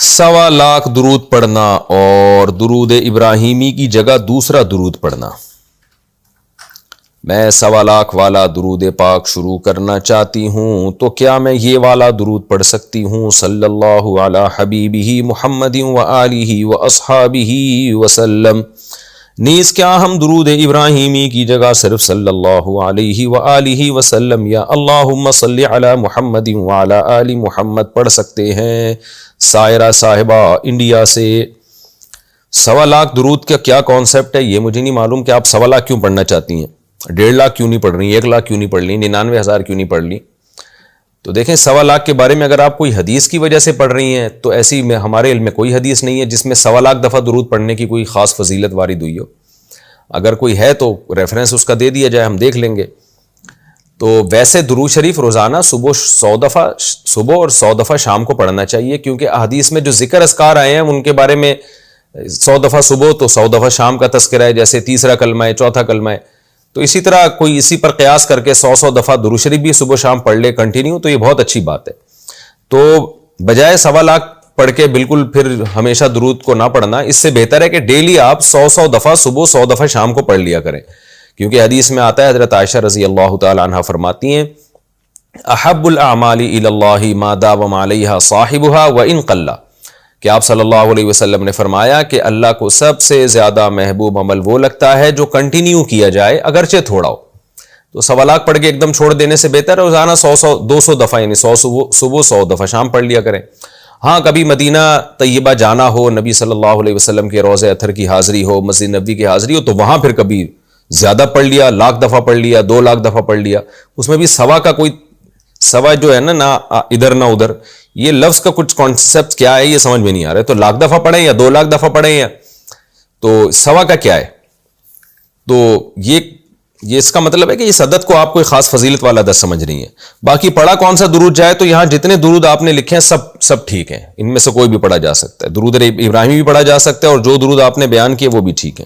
1.25 درود پڑھنا اور درود ابراہیمی کی جگہ دوسرا درود پڑھنا۔ میں 1.25 والا درود پاک شروع کرنا چاہتی ہوں تو کیا میں یہ والا درود پڑھ سکتی ہوں؟ صلی اللہ علی حبیبہ محمد و آلہ و اصحابہ وسلم۔ نیز کیا ہم درود ابراہیمی کی جگہ صرف صلی اللہ علیہ وآلہ وسلم یا اللہم صلی علی محمد وعلی آل محمد پڑھ سکتے ہیں؟ سائرہ صاحبہ انڈیا سے 1.25 درود کا کیا کانسیپٹ ہے یہ مجھے نہیں معلوم کہ آپ 1.25 کیوں پڑھنا چاہتی ہیں؟ 1.5 لاکھ کیوں نہیں پڑھ رہی؟ 1 لاکھ کیوں نہیں پڑھ لی؟ 99,000 کیوں نہیں پڑھ لی؟ تو دیکھیں 1.25 کے بارے میں اگر آپ کوئی حدیث کی وجہ سے پڑھ رہی ہیں تو ایسی میں ہمارے علم میں کوئی حدیث نہیں ہے جس میں 1.25 دفعہ درود پڑھنے کی کوئی خاص فضیلت وارد ہوئی ہو۔ اگر کوئی ہے تو ریفرنس اس کا دے دیا جائے، ہم دیکھ لیں گے۔ تو ویسے درود شریف روزانہ صبح 100 دفعہ صبح اور 100 دفعہ شام کو پڑھنا چاہیے، کیونکہ احادیث میں جو ذکر اذکار آئے ہیں ان کے بارے میں 100 دفعہ صبح تو 100 دفعہ شام کا تذکرہ ہے، جیسے تیسرا کلمہ ہے، چوتھا کلمہ ہے۔ تو اسی طرح کوئی اسی پر قیاس کر کے 100 دفعہ درود شریف بھی صبح شام پڑھ لے کنٹینیو، تو یہ بہت اچھی بات ہے۔ تو بجائے 1.25 پڑھ کے بالکل پھر ہمیشہ درود کو نہ پڑھنا، اس سے بہتر ہے کہ ڈیلی آپ 100 دفعہ صبح 100 دفعہ شام کو پڑھ لیا کریں، کیونکہ حدیث میں آتا ہے، حضرت عائشہ رضی اللہ تعالی عنہ فرماتی ہیں احب الاعمال الی اللہ ما داوم علیہا صاحبہا وان قل، کہ آپ صلی اللہ علیہ وسلم نے فرمایا کہ اللہ کو سب سے زیادہ محبوب عمل وہ لگتا ہے جو کنٹینیو کیا جائے اگرچہ تھوڑا ہو۔ تو 1.25 پڑھ کے ایک دم چھوڑ دینے سے بہتر ہے روزانہ 200 دفعہ یعنی 100 صبح 100 دفعہ شام پڑھ لیا کریں۔ ہاں کبھی مدینہ طیبہ جانا ہو، نبی صلی اللہ علیہ وسلم کے روضہ اطہر کی حاضری ہو، مسجد نبوی کی حاضری ہو، تو وہاں پھر کبھی زیادہ پڑھ لیا، 1,00,000 دفعہ پڑھ لیا، 2,00,000 دفعہ پڑھ لیا۔ اس میں بھی سوا کا کوئی سوا جو ہے نہ ادھر نہ ادھر، یہ لفظ کا کچھ کانسیپٹ کیا ہے یہ سمجھ میں نہیں آ رہا ہے۔ تو 1,00,000 دفعہ پڑھیں یا 2,00,000 دفعہ پڑھیں یا تو سوا کا کیا ہے؟ تو یہ اس کا مطلب ہے کہ اس عدد کو آپ کوئی خاص فضیلت والا عدد سمجھ رہی ہیں۔ باقی پڑھا کون سا درود جائے تو یہاں جتنے درود آپ نے لکھے ہیں سب ٹھیک ہیں، ان میں سے کوئی بھی پڑھا جا سکتا ہے۔ درود ابراہیمی بھی پڑھا جا سکتا ہے اور جو درود آپ نے بیان کیے وہ بھی ٹھیک ہے۔